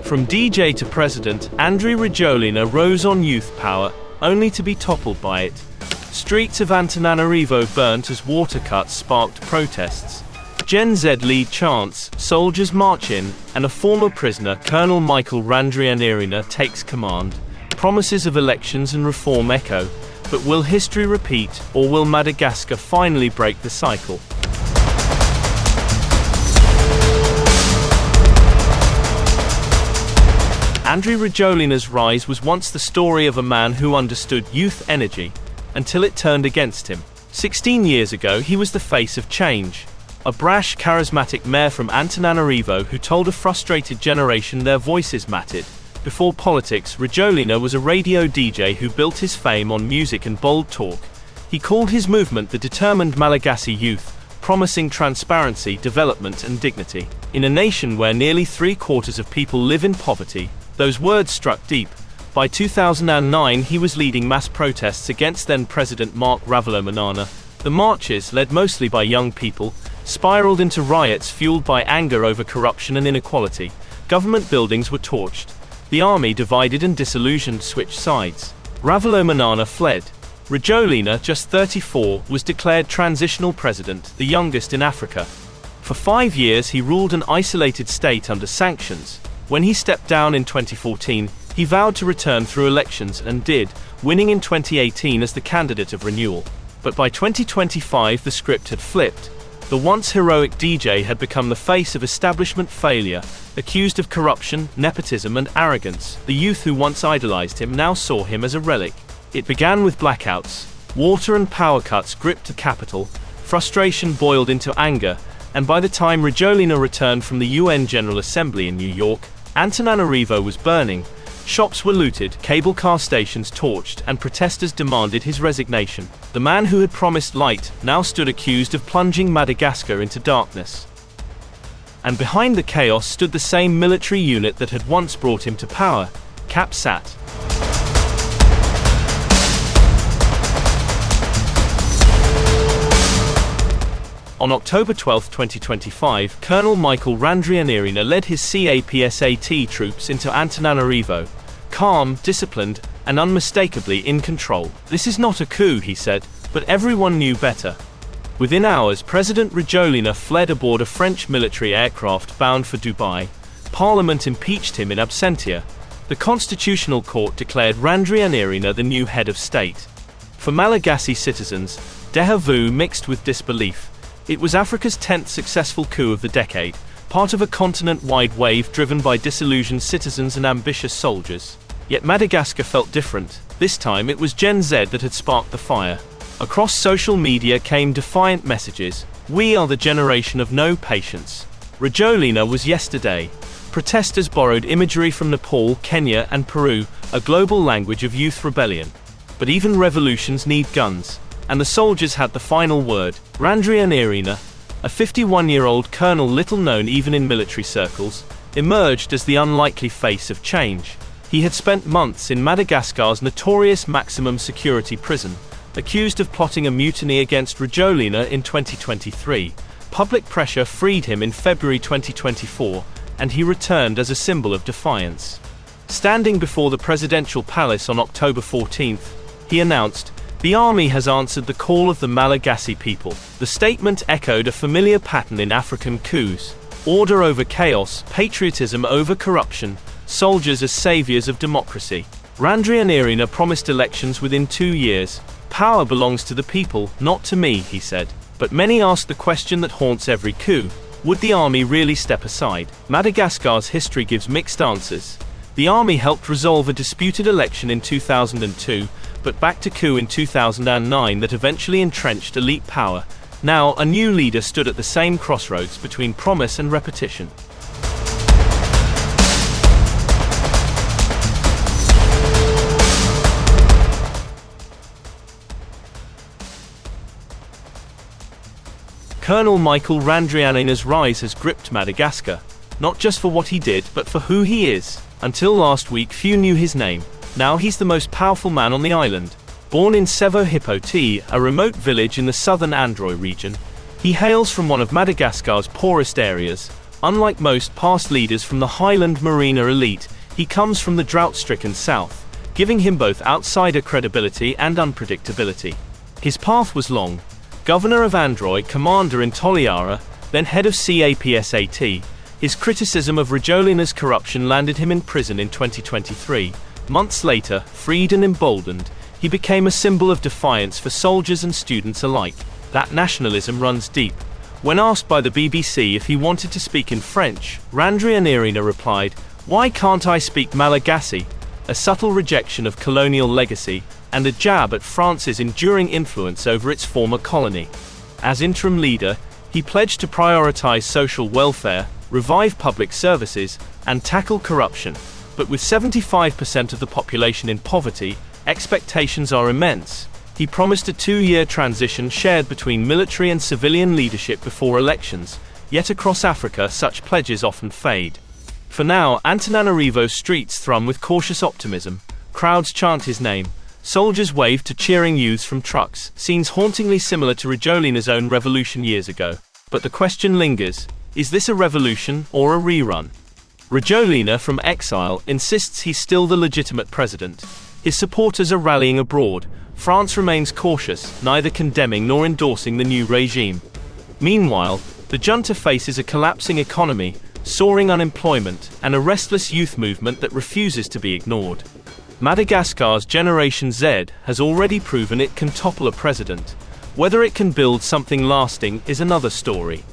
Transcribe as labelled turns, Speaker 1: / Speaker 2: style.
Speaker 1: From DJ to president, Andry Rajoelina rose on youth power, only to be toppled by it. Streets of Antananarivo burnt as water cuts sparked protests. Gen Z lead chants, soldiers march in, and a former prisoner, Colonel Michael Randrianirina, takes command. Promises of elections and reform echo, but will history repeat, or will Madagascar finally break the cycle? Andry Rajoelina's rise was once the story of a man who understood youth energy, until it turned against him. 16 years ago, he was the face of change. A brash, charismatic mayor from Antananarivo who told a frustrated generation their voices mattered. Before politics, Rajoelina was a radio DJ who built his fame on music and bold talk. He called his movement the determined Malagasy youth, promising transparency, development and dignity. In a nation where nearly 3/4 of people live in poverty, those words struck deep. By 2009, he was leading mass protests against then-President Michael Randrianirina. The marches, led mostly by young people, spiraled into riots fueled by anger over corruption and inequality. Government buildings were torched. The army, divided and disillusioned, switched sides. Rajoelina fled. Rajoelina, just 34, was declared transitional president, the youngest in Africa. For 5 years he ruled an isolated state under sanctions. When he stepped down in 2014, he vowed to return through elections and did, winning in 2018 as the candidate of renewal. But by 2025 the script had flipped. The once heroic DJ had become the face of establishment failure, accused of corruption, nepotism and arrogance. The youth who once idolized him now saw him as a relic. It began with blackouts. Water and power cuts gripped the capital, frustration boiled into anger, and by the time Rajoelina returned from the UN General Assembly in New York, Antananarivo was burning. Shops were looted, cable car stations torched, and protesters demanded his resignation. The man who had promised light now stood accused of plunging Madagascar into darkness. And behind the chaos stood the same military unit that had once brought him to power, CAPSAT. On October 12, 2025, Colonel Michael Randrianirina led his CAPSAT troops into Antananarivo, calm, disciplined, and unmistakably in control. "This is not a coup," he said, but everyone knew better. Within hours, President Rajoelina fled aboard a French military aircraft bound for Dubai. Parliament impeached him in absentia. The Constitutional Court declared Randrianirina the new head of state. For Malagasy citizens, déjà vu mixed with disbelief. It was Africa's 10th successful coup of the decade, part of a continent-wide wave driven by disillusioned citizens and ambitious soldiers. Yet Madagascar felt different. This time it was Gen Z that had sparked the fire. Across social media came defiant messages. "We are the generation of no patience." Rajoelina was yesterday. Protesters borrowed imagery from Nepal, Kenya and Peru, a global language of youth rebellion. But even revolutions need guns. And the soldiers had the final word. Randrianirina, a 51-year-old colonel little known even in military circles, emerged as the unlikely face of change. He had spent months in Madagascar's notorious maximum security prison, accused of plotting a mutiny against Rajoelina in 2023. Public pressure freed him in February 2024, and he returned as a symbol of defiance. Standing before the presidential palace on October 14th, he announced, "The army has answered the call of the Malagasy people." The statement echoed a familiar pattern in African coups: order over chaos, patriotism over corruption, soldiers as saviors of democracy. Randrianirina promised elections within 2 years. "Power belongs to the people, not to me," he said. But many asked the question that haunts every coup: would the army really step aside? Madagascar's history gives mixed answers. The army helped resolve a disputed election in 2002, but backed a coup in 2009 that eventually entrenched elite power. Now, a new leader stood at the same crossroads between promise and repetition. Colonel Michael Randrianirina's rise has gripped Madagascar, not just for what he did, but for who he is. Until last week, few knew his name. Now he's the most powerful man on the island. Born in Sevo-Hippoté, a remote village in the southern Andry region, he hails from one of Madagascar's poorest areas. Unlike most past leaders from the highland marina elite, he comes from the drought-stricken south, giving him both outsider credibility and unpredictability. His path was long. Governor of Andry, commander in Toliara, then head of CAPSAT, his criticism of Rajoelina's corruption landed him in prison in 2023. Months later, freed and emboldened, he became a symbol of defiance for soldiers and students alike. That nationalism runs deep. When asked by the BBC if he wanted to speak in French, Randrianirina replied, "Why can't I speak Malagasy?" A subtle rejection of colonial legacy, and a jab at France's enduring influence over its former colony. As interim leader, he pledged to prioritize social welfare, revive public services, and tackle corruption. But with 75% of the population in poverty, expectations are immense. He promised a 2-year transition shared between military and civilian leadership before elections, yet across Africa such pledges often fade. For now, Antananarivo streets thrum with cautious optimism. Crowds chant his name. Soldiers wave to cheering youths from trucks, scenes hauntingly similar to Rajoelina's own revolution years ago. But the question lingers, is this a revolution or a rerun? Rajoelina, from exile, insists he's still the legitimate president. His supporters are rallying abroad. France remains cautious, neither condemning nor endorsing the new regime. Meanwhile, the junta faces a collapsing economy, soaring unemployment, and a restless youth movement that refuses to be ignored. Madagascar's Generation Z has already proven it can topple a president. Whether it can build something lasting is another story.